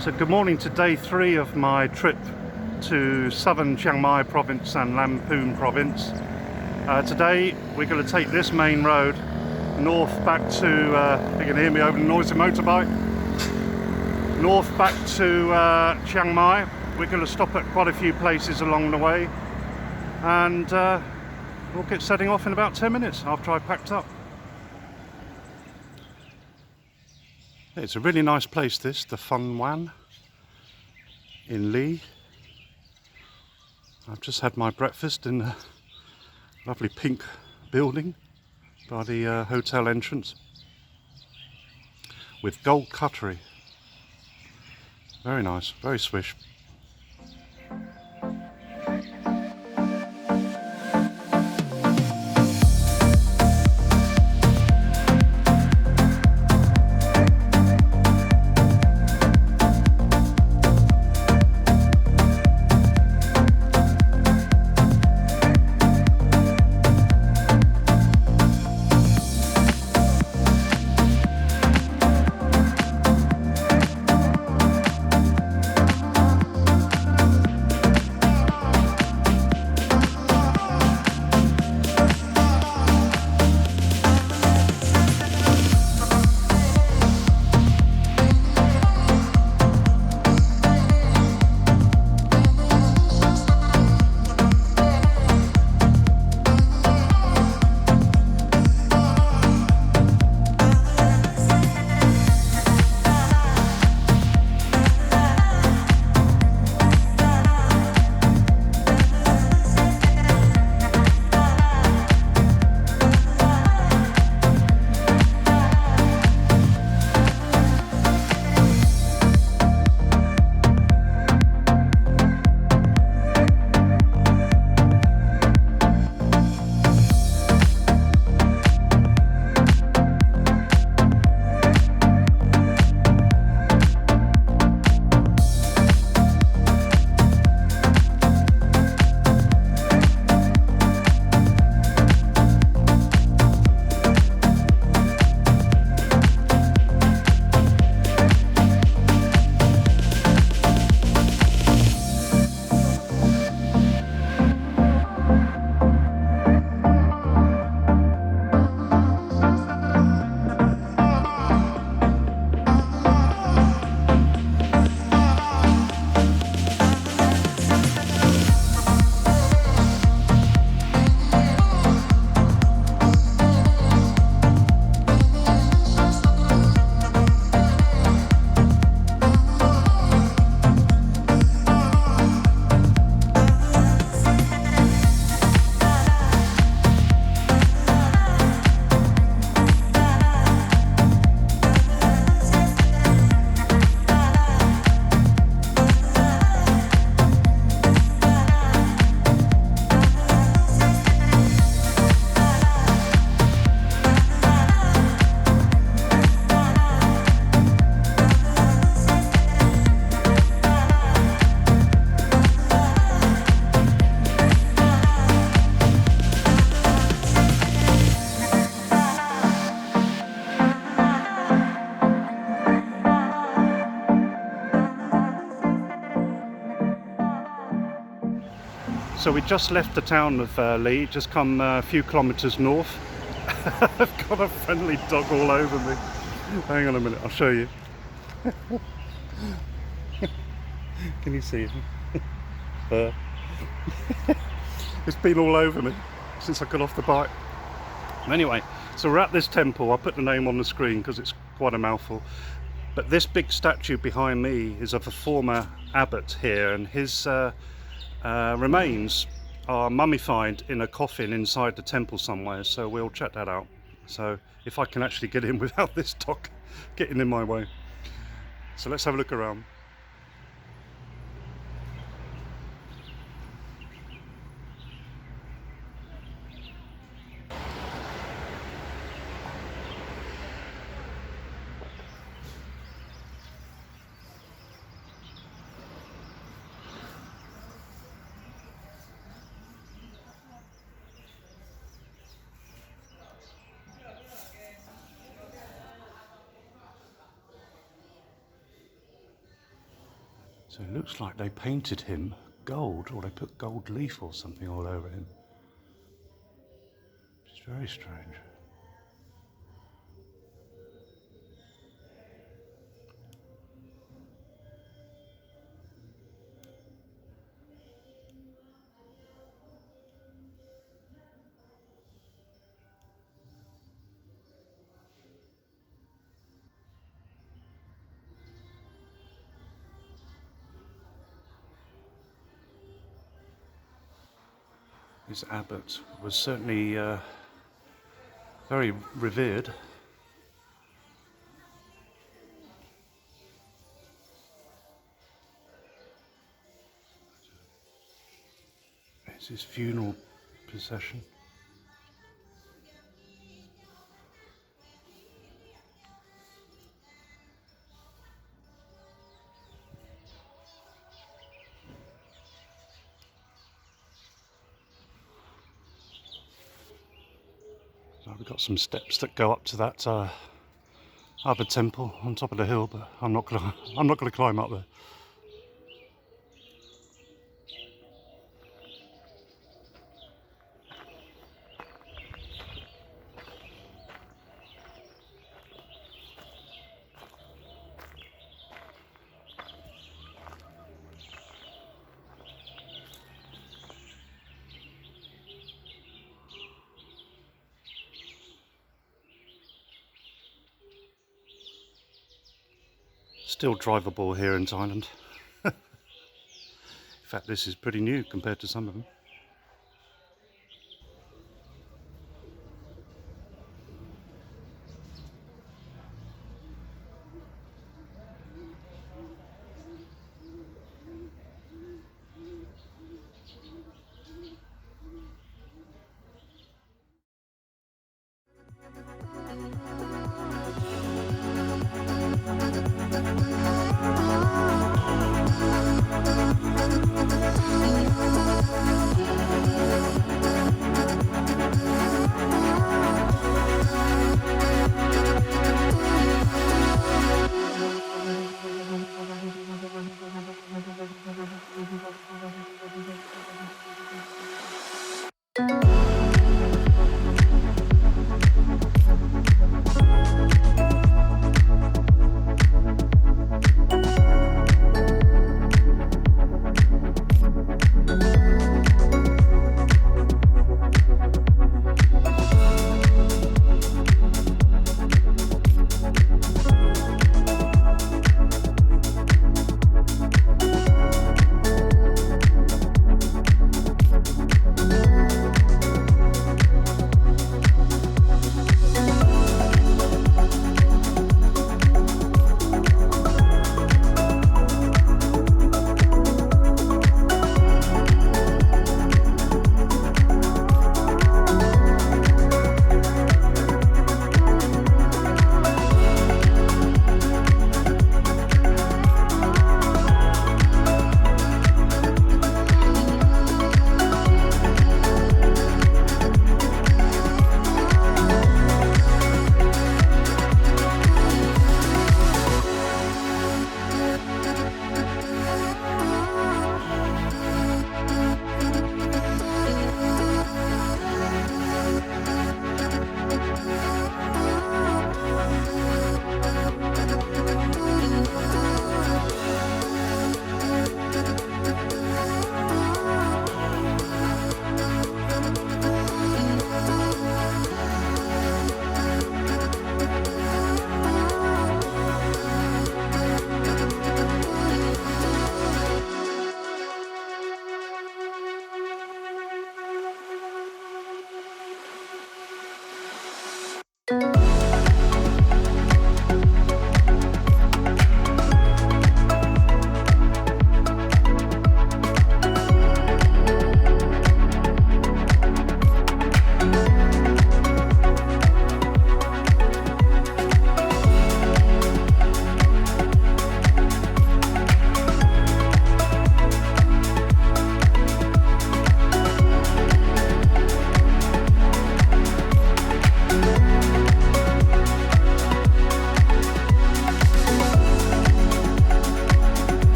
So good morning to day 3 of my trip to southern Chiang Mai province and Lamphun province. Today we're going to take this main road north back to, you can hear me over the noisy motorbike, north back to Chiang Mai. We're going to stop at quite a few places along the way, and we'll get setting off in about 10 minutes after I've packed up. It's a really nice place, this, the Fun Wan in Lee. I've just had my breakfast in a lovely pink building by the hotel entrance with gold cutlery. Very nice, very swish. So we just left the town of Lee, just come a few kilometres north. I've got a friendly dog all over me. Hang on a minute, I'll show you. Can you see him? It's been all over me since I got off the bike. Anyway, so we're at this temple. I'll put the name on the screen because it's quite a mouthful. But this big statue behind me is of a former abbot here, and his remains are mummified in a coffin inside the temple somewhere, so we'll check that out. So if I can actually get in without this dog getting in my way. So let's have a look around. So it looks like they painted him gold, or they put gold leaf or something all over him. It's very strange. This abbot was certainly very revered. It's his funeral procession. So we've got some steps that go up to that other temple on top of the hill, but I'm not gonna climb up there. Still drivable here in Thailand. In fact, this is pretty new compared to some of them.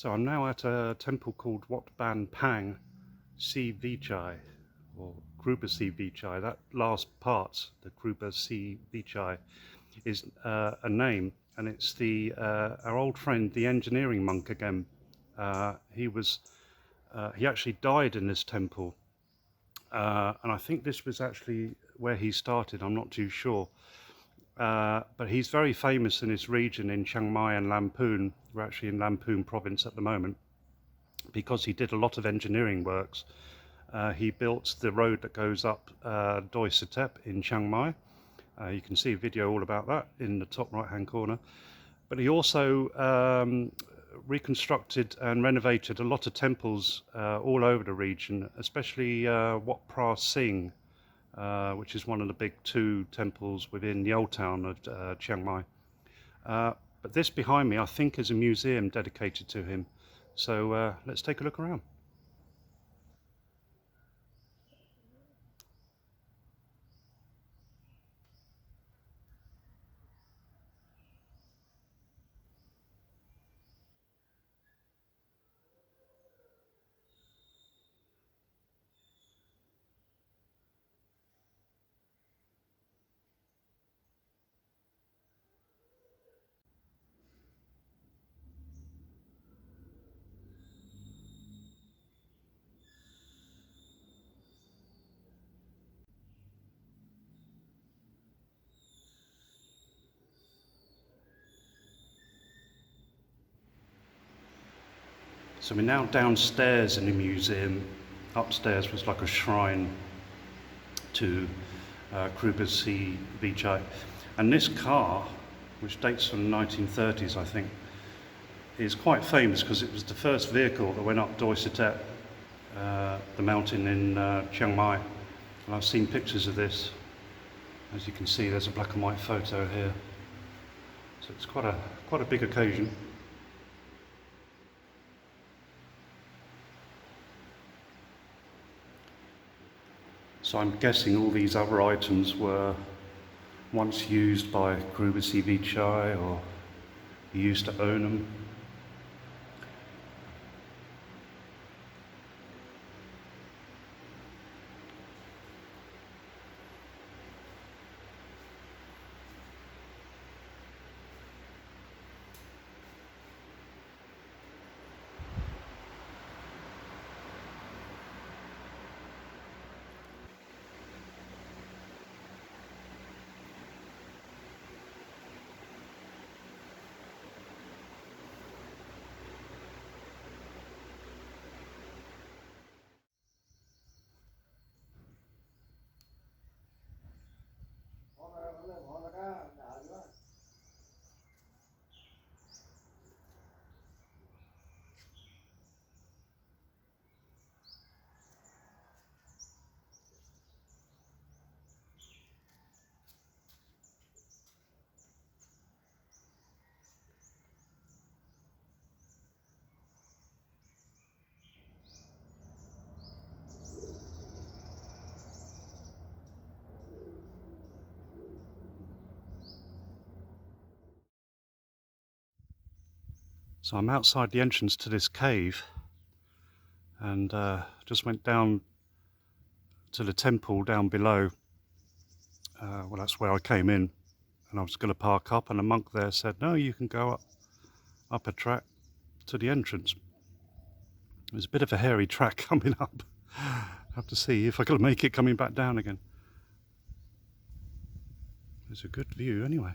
So I'm now at a temple called Wat Ban Pang Si Vichai, or Krupa Si Vichai. That last part, the Krupa Si Vichai, is a name, and it's the our old friend, the engineering monk again. He actually died in this temple, and I think this was actually where he started. I'm not too sure. But he's very famous in this region in Chiang Mai and Lamphun. We're actually in Lamphun province at the moment because he did a lot of engineering works. He built the road that goes up Doi Satep in Chiang Mai. You can see a video all about that in the top right hand corner. But he also reconstructed and renovated a lot of temples all over the region, especially Wat Phra Singh, which is one of the big two temples within the old town of Chiang Mai. But this behind me, I think, is a museum dedicated to him. So let's take a look around. So we're now downstairs in the museum. Upstairs was like a shrine to Krupa Si Vichai. And this car, which dates from the 1930s, I think, is quite famous because it was the first vehicle that went up Doi Satep, the mountain in Chiang Mai. And I've seen pictures of this. As you can see, there's a black and white photo here. So it's quite a big occasion. So I'm guessing all these other items were once used by Krupa Si Vichai, or he used to own them. So I'm outside the entrance to this cave, and just went down to the temple down below. Well, that's where I came in, and I was going to park up, and a monk there said, no, you can go up a track to the entrance. It was a bit of a hairy track coming up. Have to see if I can make it coming back down again. It's a good view anyway.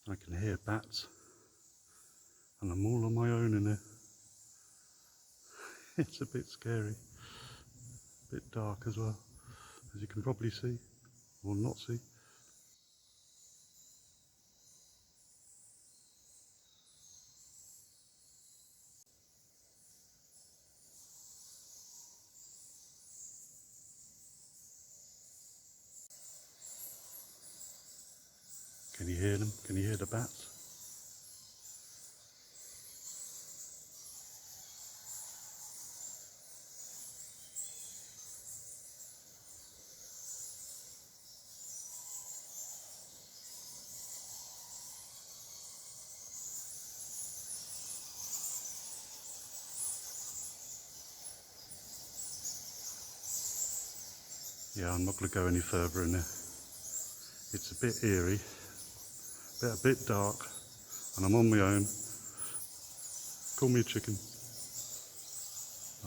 I can hear bats, and I'm all on my own in there. It's a bit scary, a bit dark as well, as you can probably see, or not see. Can you hear them? Can you hear the bats? Yeah, I'm not going to go any further in there. It's a bit eerie, a bit dark, and I'm on my own. Call me a chicken.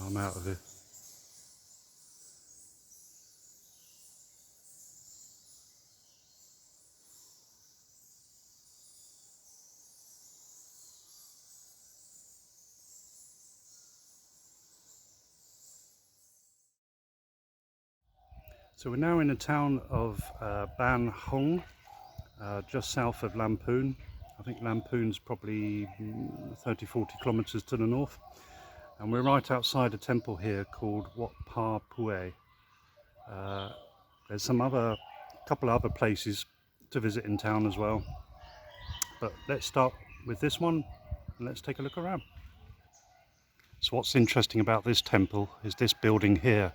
I'm out of here. So we're now in the town of Ban Hong, just south of Lamphun. I think Lamphun's probably 30-40 kilometres to the north. And we're right outside a temple here called Wat Pa Pue. There's couple of other places to visit in town as well. But let's start with this one and let's take a look around. So what's interesting about this temple is this building here,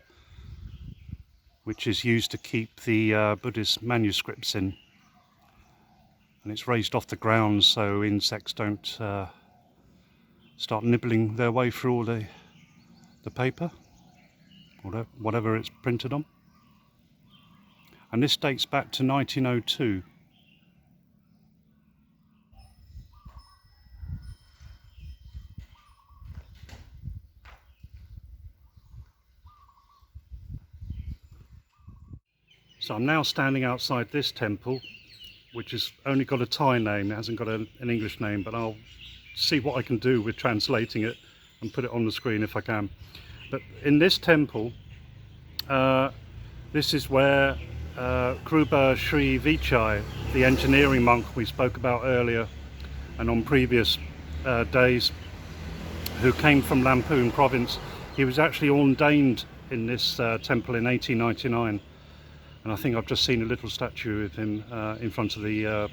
which is used to keep the Buddhist manuscripts in. And it's raised off the ground so insects don't start nibbling their way through all the paper, or whatever it's printed on. And this dates back to 1902. So I'm now standing outside this temple, which has only got a Thai name, it hasn't got an English name, but I'll see what I can do with translating it and put it on the screen if I can. But in this temple, this is where Kruba Sri Vichai, the engineering monk we spoke about earlier and on previous days, who came from Lamphun province, he was actually ordained in this temple in 1899. And I think I've just seen a little statue of him in front of the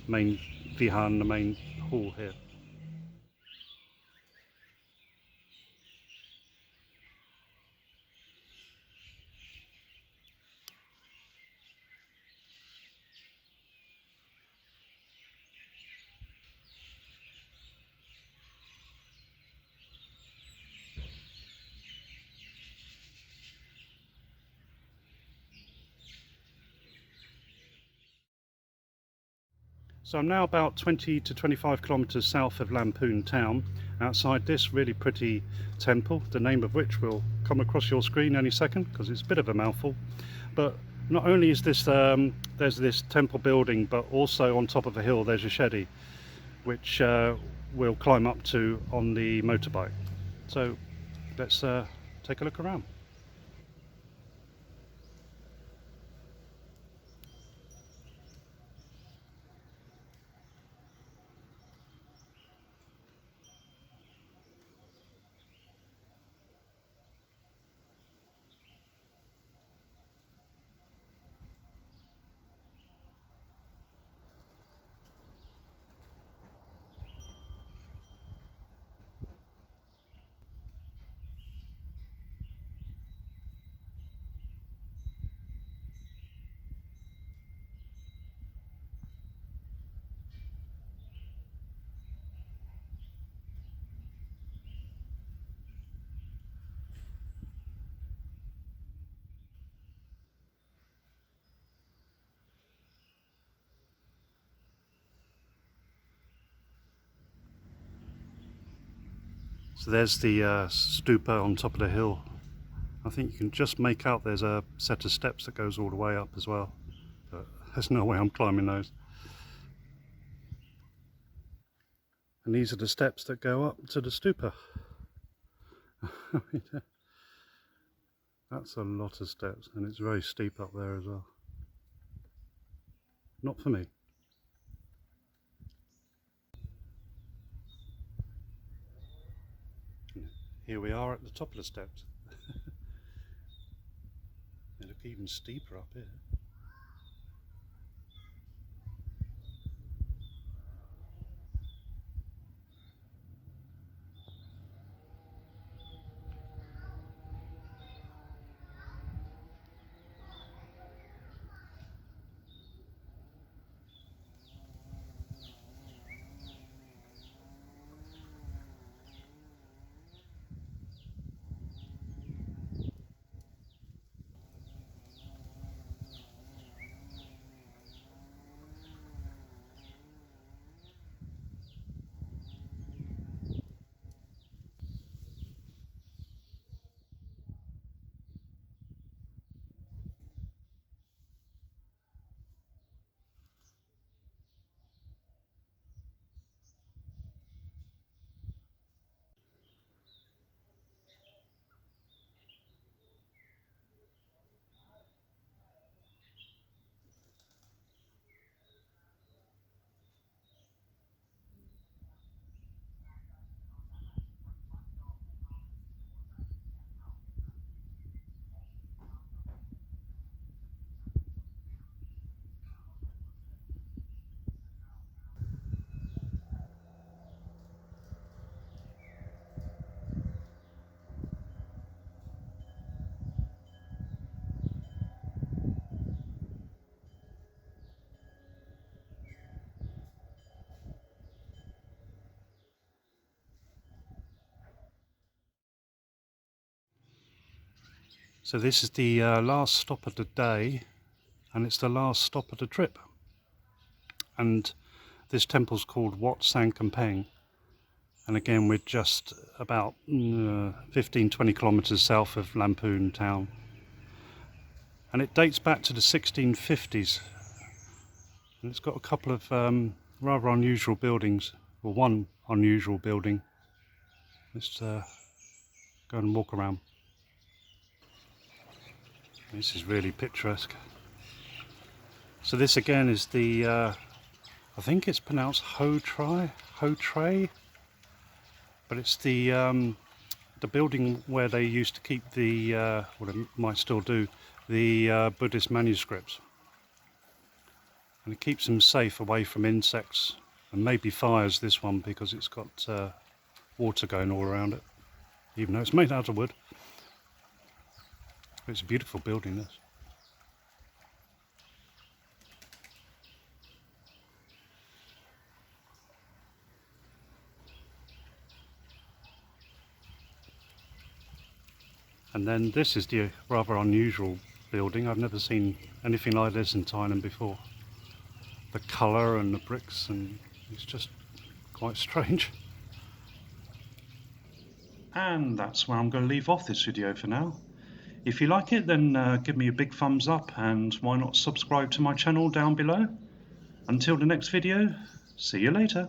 main vihan, the main hall here. So I'm now about 20 to 25 kilometres south of Lamphun town, outside this really pretty temple, the name of which will come across your screen any second because it's a bit of a mouthful. But not only is this there's this temple building, but also on top of a hill there's a shetty, which we'll climb up to on the motorbike. So let's take a look around. So there's the stupa on top of the hill. I think you can just make out there's a set of steps that goes all the way up as well, but there's no way I'm climbing those. And these are the steps that go up to the stupa. That's a lot of steps, and it's very steep up there as well. Not for me. Here we are at the top of the steps. They look even steeper up here. So this is the last stop of the day, and it's the last stop of the trip. And this temple's called Wat Sankhampeng. And again, we're just about 15-20 kilometers south of Lamphun town. And it dates back to the 1650s. And it's got a couple of rather unusual buildings, or one unusual building. Let's go and walk around. This is really picturesque. So this again is the, I think it's pronounced Ho Tray, but it's the building where they used to keep the, well they might still do, the Buddhist manuscripts. And it keeps them safe away from insects and maybe fires, this one, because it's got water going all around it, even though it's made out of wood. It's a beautiful building, this. And then this is the rather unusual building. I've never seen anything like this in Thailand before. The colour and the bricks, and it's just quite strange. And that's where I'm going to leave off this video for now. If you like it, then give me a big thumbs up, and why not subscribe to my channel down below. Until the next video, see you later.